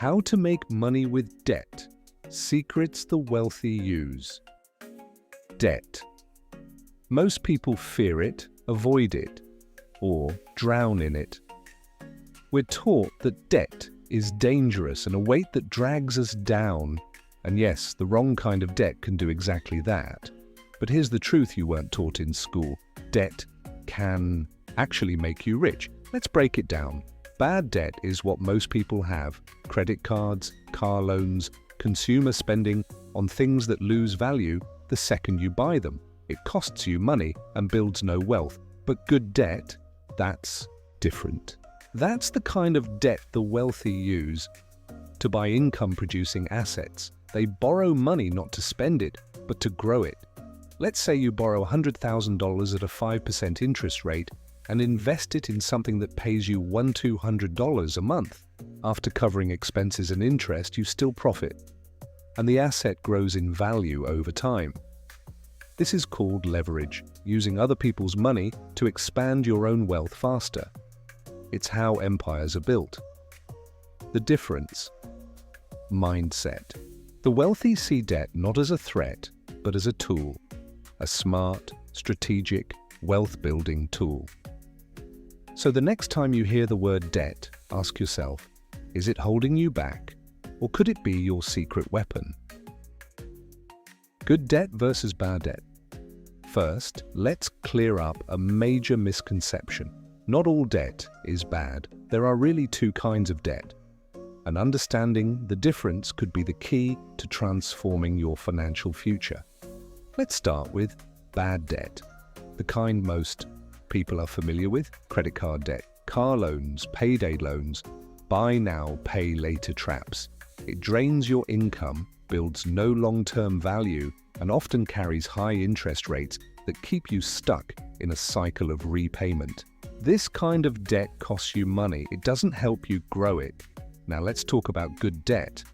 How to make money with debt. Secrets the wealthy use. Debt. Most people fear it, avoid it, or drown in it. We're taught that debt is dangerous and a weight that drags us down. And yes, the wrong kind of debt can do exactly that. But here's the truth you weren't taught in school. Debt can actually make you rich. Let's break it down. Bad debt is what most people have. Credit cards, car loans, consumer spending on things that lose value the second you buy them. It costs you money and builds no wealth. But good debt, that's different. That's the kind of debt the wealthy use to buy income-producing assets. They borrow money not to spend it, but to grow it. Let's say you borrow $100,000 at a 5% interest rate and invest it in something that pays you $100-200 a month. After covering expenses and interest, you still profit, and the asset grows in value over time. This is called leverage, using other people's money to expand your own wealth faster. It's how empires are built. The difference: mindset. The wealthy see debt not as a threat, but as a tool. A smart, strategic, wealth-building tool. So the next time you hear the word debt, ask yourself, is it holding you back, or could it be your secret weapon? Good debt versus bad debt. First, let's clear up a major misconception. Not all debt is bad. There are really two kinds of debt. And understanding the difference could be the key to transforming your financial future. Let's start with bad debt, the kind most people are familiar with: credit card debt, car loans, payday loans, buy now, pay later traps. It drains your income, builds no long-term value, and often carries high interest rates that keep you stuck in a cycle of repayment. This kind of debt costs you money. It doesn't help you grow it. Now let's talk about good debt,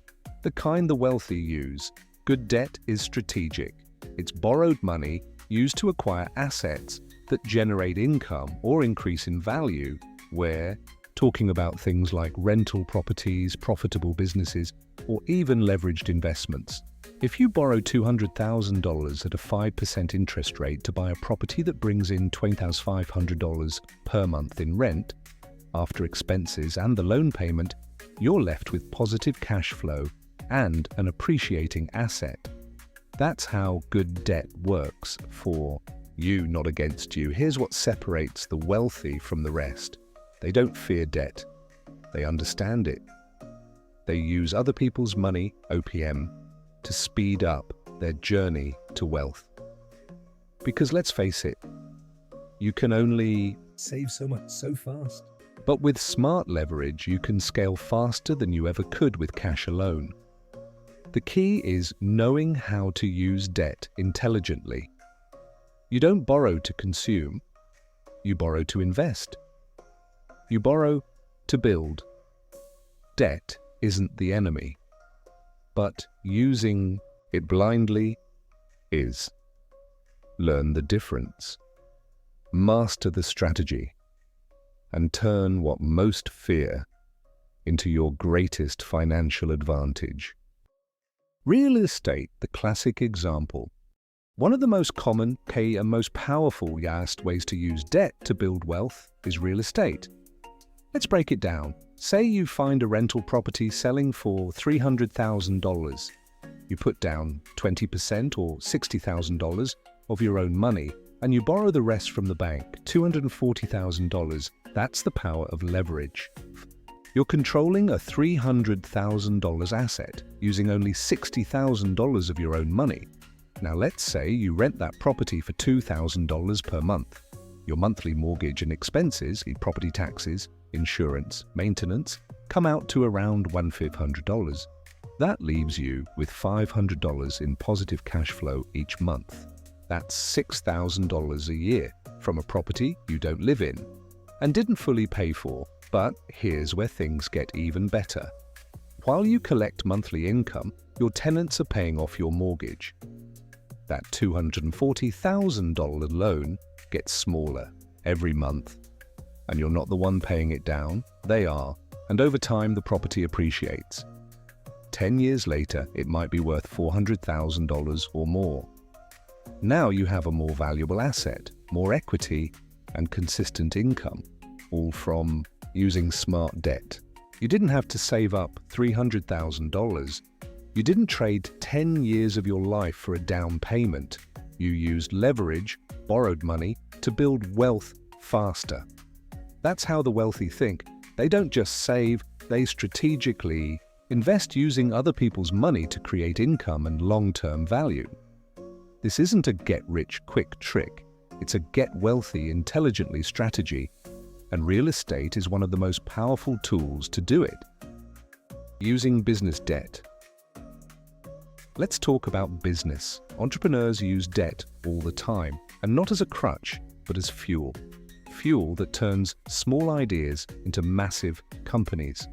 the kind the wealthy use. Good debt is strategic. It's borrowed money used to acquire assets that generate income or increase in value. We're talking about things like rental properties, profitable businesses, or even leveraged investments. If you borrow $200,000 at a 5% interest rate to buy a property that brings in $20,500 per month in rent, after expenses and the loan payment, you're left with positive cash flow and an appreciating asset. That's how good debt works for you, not against you. Here's what separates the wealthy from the rest. They don't fear debt. They understand it. They use other people's money, OPM, to speed up their journey to wealth. Because let's face it, you can only save so much so fast. But with smart leverage, you can scale faster than you ever could with cash alone. The key is knowing how to use debt intelligently. You don't borrow to consume. You borrow to invest. You borrow to build. Debt isn't the enemy, but using it blindly is. Learn the difference. Master the strategy, and turn what most fear into your greatest financial advantage. Real estate, the classic example. One of the most common, and most powerful ways to use debt to build wealth is real estate. Let's break it down. Say you find a rental property selling for $300,000. You put down 20% or $60,000 of your own money, and you borrow the rest from the bank, $240,000. That's the power of leverage. You're controlling a $300,000 asset using only $60,000 of your own money. Now let's say you rent that property for $2,000 per month. Your monthly mortgage and expenses, property taxes, insurance, maintenance, come out to around $1,500. That leaves you with $500 in positive cash flow each month. That's $6,000 a year from a property you don't live in and didn't fully pay for. But here's where things get even better. While you collect monthly income, your tenants are paying off your mortgage. That $240,000 loan gets smaller every month, and you're not the one paying it down, they are, and over time the property appreciates. 10 years later, it might be worth $400,000 or more. Now you have a more valuable asset, more equity, and consistent income, all from using smart debt. You didn't have to save up $300,000. You didn't trade 10 years of your life for a down payment. You used leverage, borrowed money, to build wealth faster. That's how the wealthy think. They don't just save, they strategically invest using other people's money to create income and long-term value. This isn't a get-rich-quick trick. It's a get-wealthy intelligently strategy, and real estate is one of the most powerful tools to do it. Using business debt. Let's talk about business. Entrepreneurs use debt all the time, and not as a crutch, but as fuel. Fuel that turns small ideas into massive companies.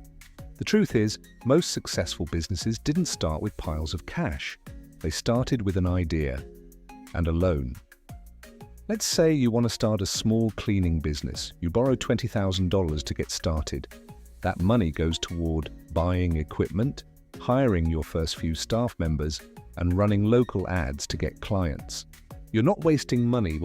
The truth is, most successful businesses didn't start with piles of cash. They started with an idea and a loan. Let's say you want to start a small cleaning business. You borrow $20,000 to get started. That money goes toward buying equipment, hiring your first few staff members, and running local ads to get clients. You're not wasting money,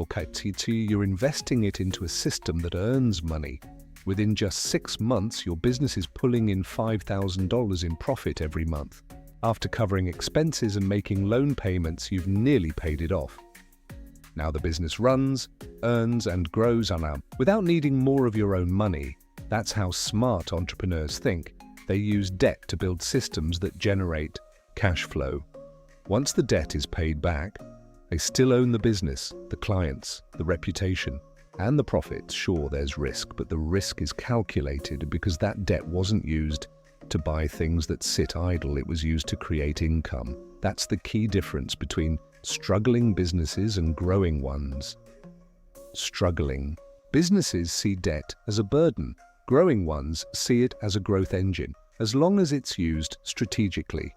you're investing it into a system that earns money. Within just 6 months, your business is pulling in $5,000 in profit every month. After covering expenses and making loan payments, you've nearly paid it off. Now the business runs, earns, and grows without needing more of your own money. That's how smart entrepreneurs think. They use debt to build systems that generate cash flow. Once the debt is paid back, they still own the business, the clients, the reputation, and the profits. Sure, there's risk, but the risk is calculated because that debt wasn't used to buy things that sit idle. It was used to create income. That's the key difference between struggling businesses and growing ones. Struggling businesses see debt as a burden. Growing ones see it as a growth engine, as long as it's used strategically.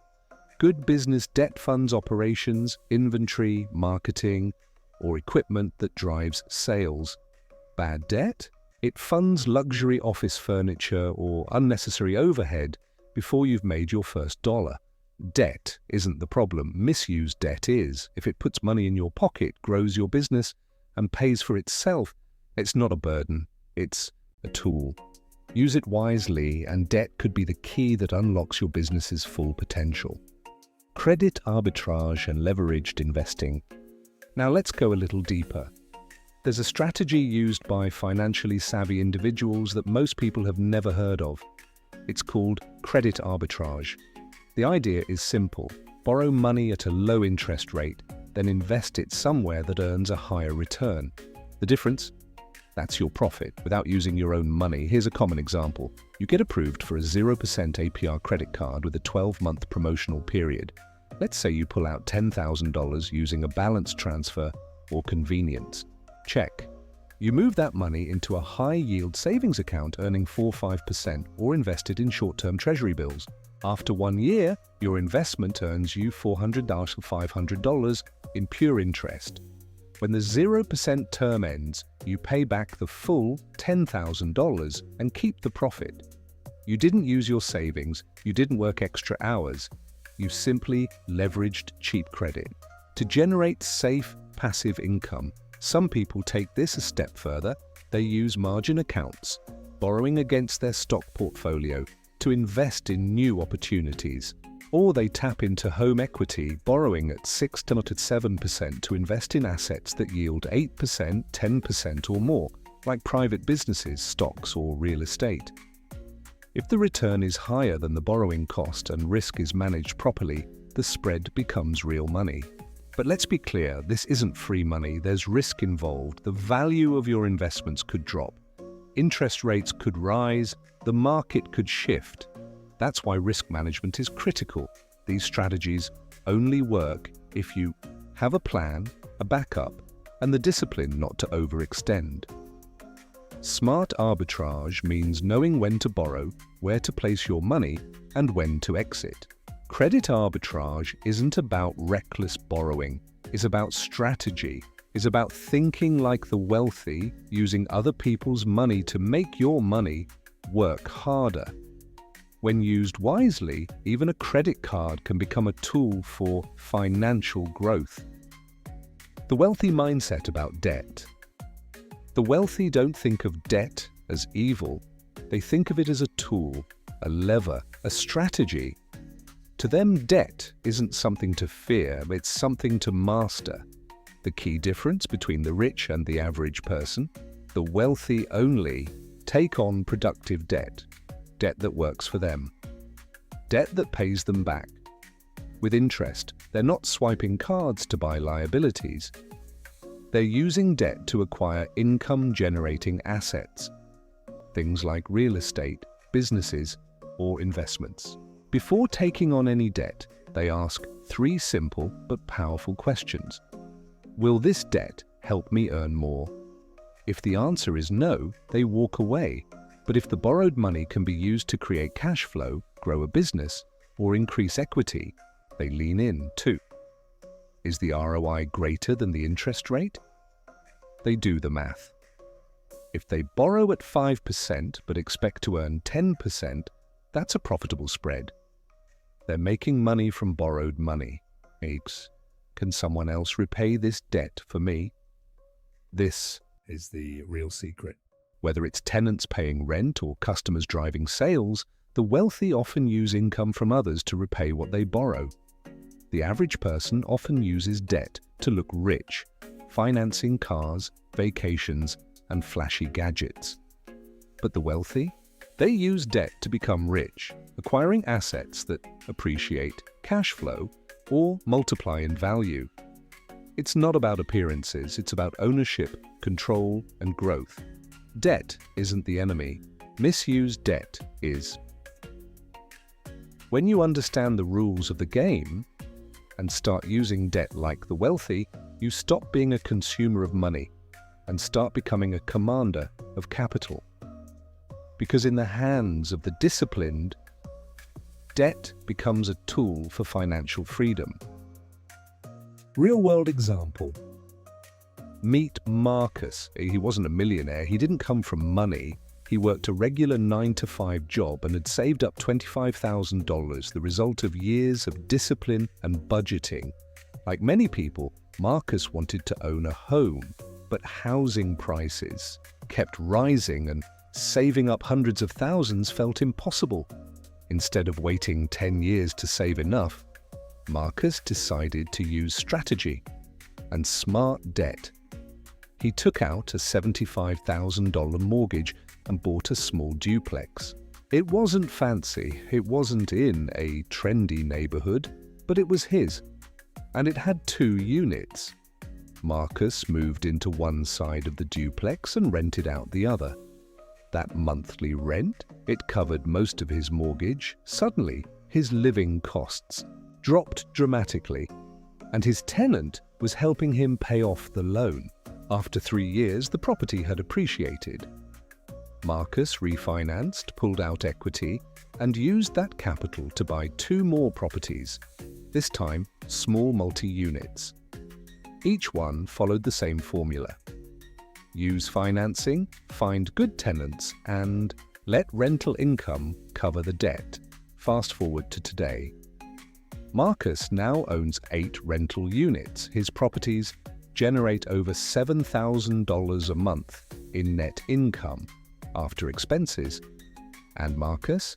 Good business debt funds operations, inventory, marketing, or equipment that drives sales. Bad debt? It funds luxury office furniture or unnecessary overhead before you've made your first dollar. Debt isn't the problem. Misused debt is. If it puts money in your pocket, grows your business, and pays for itself, it's not a burden. It's a tool. Use it wisely, and debt could be the key that unlocks your business's full potential. Credit arbitrage and leveraged investing. Now let's go a little deeper. There's a strategy used by financially savvy individuals that most people have never heard of. It's called credit arbitrage. The idea is simple. Borrow money at a low interest rate, then invest it somewhere that earns a higher return. The difference? That's your profit without using your own money. Here's a common example. You get approved for a 0% APR credit card with a 12-month promotional period. Let's say you pull out $10,000 using a balance transfer or convenience. Check. You move that money into a high-yield savings account earning 4-5% or invest it in short-term treasury bills. After 1 year, your investment earns you $400 or $500 in pure interest. When the 0% term ends, you pay back the full $10,000 and keep the profit. You didn't use your savings, you didn't work extra hours, you simply leveraged cheap credit. To generate safe, passive income, some people take this a step further. They use margin accounts, borrowing against their stock portfolio, to invest in new opportunities. Or they tap into home equity, borrowing at 6 to 7% to invest in assets that yield 8%, 10% or more, like private businesses, stocks or real estate. If the return is higher than the borrowing cost and risk is managed properly, the spread becomes real money. But let's be clear, this isn't free money. There's risk involved. The value of your investments could drop. Interest rates could rise. The market could shift. That's why risk management is critical. These strategies only work if you have a plan, a backup, and the discipline not to overextend. Smart arbitrage means knowing when to borrow, where to place your money, and when to exit. Credit arbitrage isn't about reckless borrowing. It's about strategy. It's about thinking like the wealthy, using other people's money to make your money work harder. When used wisely, even a credit card can become a tool for financial growth. The wealthy mindset about debt. The wealthy don't think of debt as evil. They think of it as a tool, a lever, a strategy. To them, debt isn't something to fear, it's something to master. The key difference between the rich and the average person: the wealthy only take on productive debt, debt that works for them, debt that pays them back. With interest, they're not swiping cards to buy liabilities. They're using debt to acquire income-generating assets, things like real estate, businesses, or investments. Before taking on any debt, they ask 3 simple but powerful questions. Will this debt help me earn more? If the answer is no, they walk away. But if the borrowed money can be used to create cash flow, grow a business, or increase equity, they lean in too. Is the ROI greater than the interest rate? They do the math. If they borrow at 5% but expect to earn 10%, that's a profitable spread. They're making money from borrowed money. Can someone else repay this debt for me? This is the real secret. Whether it's tenants paying rent or customers driving sales, the wealthy often use income from others to repay what they borrow. The average person often uses debt to look rich, financing cars, vacations, and flashy gadgets. But the wealthy? They use debt to become rich, acquiring assets that appreciate, cash flow, or multiply in value. It's not about appearances, it's about ownership, control, and growth. Debt isn't the enemy. Misused debt is. When you understand the rules of the game and start using debt like the wealthy, you stop being a consumer of money and start becoming a commander of capital. Because in the hands of the disciplined, debt becomes a tool for financial freedom. Real-world example. Meet Marcus. He wasn't a millionaire. He didn't come from money. He worked a regular 9-to-5 job and had saved up $25,000, the result of years of discipline and budgeting. Like many people, Marcus wanted to own a home, but housing prices kept rising and saving up hundreds of thousands felt impossible. Instead of waiting 10 years to save enough, Marcus decided to use strategy and smart debt. He took out a $75,000 mortgage and bought a small duplex. It wasn't fancy, it wasn't in a trendy neighborhood, but it was his. And it had 2 units. Marcus moved into one side of the duplex and rented out the other. That monthly rent, it covered most of his mortgage. Suddenly, his living costs dropped dramatically, and his tenant was helping him pay off the loan. After 3 years, the property had appreciated. Marcus refinanced, pulled out equity, and used that capital to buy 2 more properties, this time small multi-units. Each one followed the same formula. Use financing, find good tenants, and let rental income cover the debt. Fast forward to today. Marcus now owns 8 rental units. His properties generate over $7,000 a month in net income after expenses. And Marcus?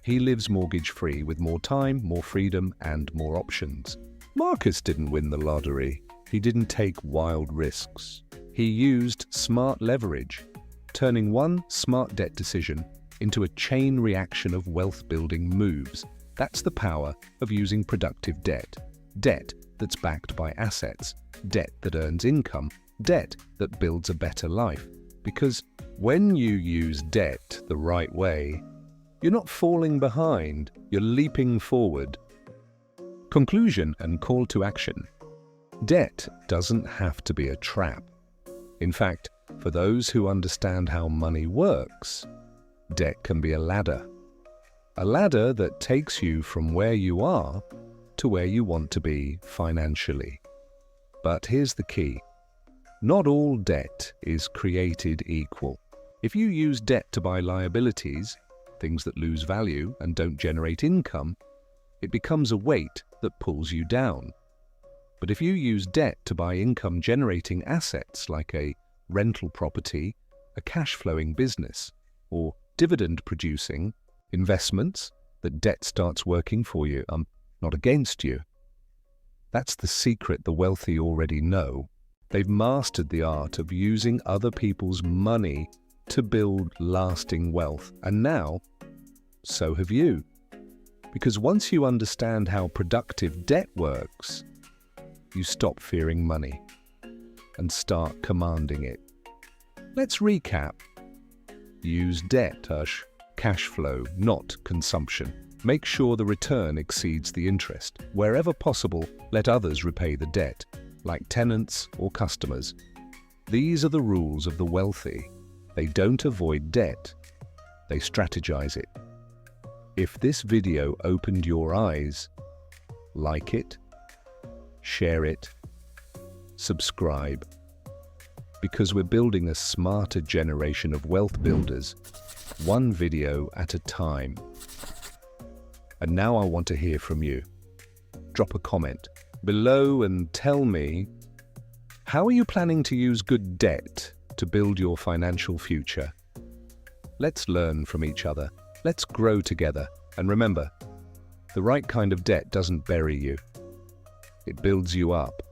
He lives mortgage-free with more time, more freedom, and more options. Marcus didn't win the lottery. He didn't take wild risks. He used smart leverage, turning one smart debt decision into a chain reaction of wealth-building moves. That's the power of using productive debt. Debt that's backed by assets. Debt that earns income. Debt that builds a better life. Because when you use debt the right way, you're not falling behind, you're leaping forward. Conclusion and call to action. Debt doesn't have to be a trap. In fact, for those who understand how money works, debt can be a ladder. A ladder that takes you from where you are to where you want to be financially. But here's the key. Not all debt is created equal. If you use debt to buy liabilities, things that lose value and don't generate income, it becomes a weight that pulls you down. But if you use debt to buy income-generating assets like a rental property, a cash-flowing business, or dividend-producing investments, that debt starts working for you, not against you. That's the secret the wealthy already know. They've mastered the art of using other people's money to build lasting wealth. And now, so have you. Because once you understand how productive debt works, you stop fearing money and start commanding it. Let's recap. Use debt as cash flow, not consumption. Make sure the return exceeds the interest. Wherever possible, let others repay the debt, like tenants or customers. These are the rules of the wealthy. They don't avoid debt, they strategize it. If this video opened your eyes, like it, share it, subscribe, because we're building a smarter generation of wealth builders, one video at a time. And now I want to hear from you. Drop a comment below and tell me, how are you planning to use good debt to build your financial future? Let's learn from each other. Let's grow together. And remember, the right kind of debt doesn't bury you. It builds you up.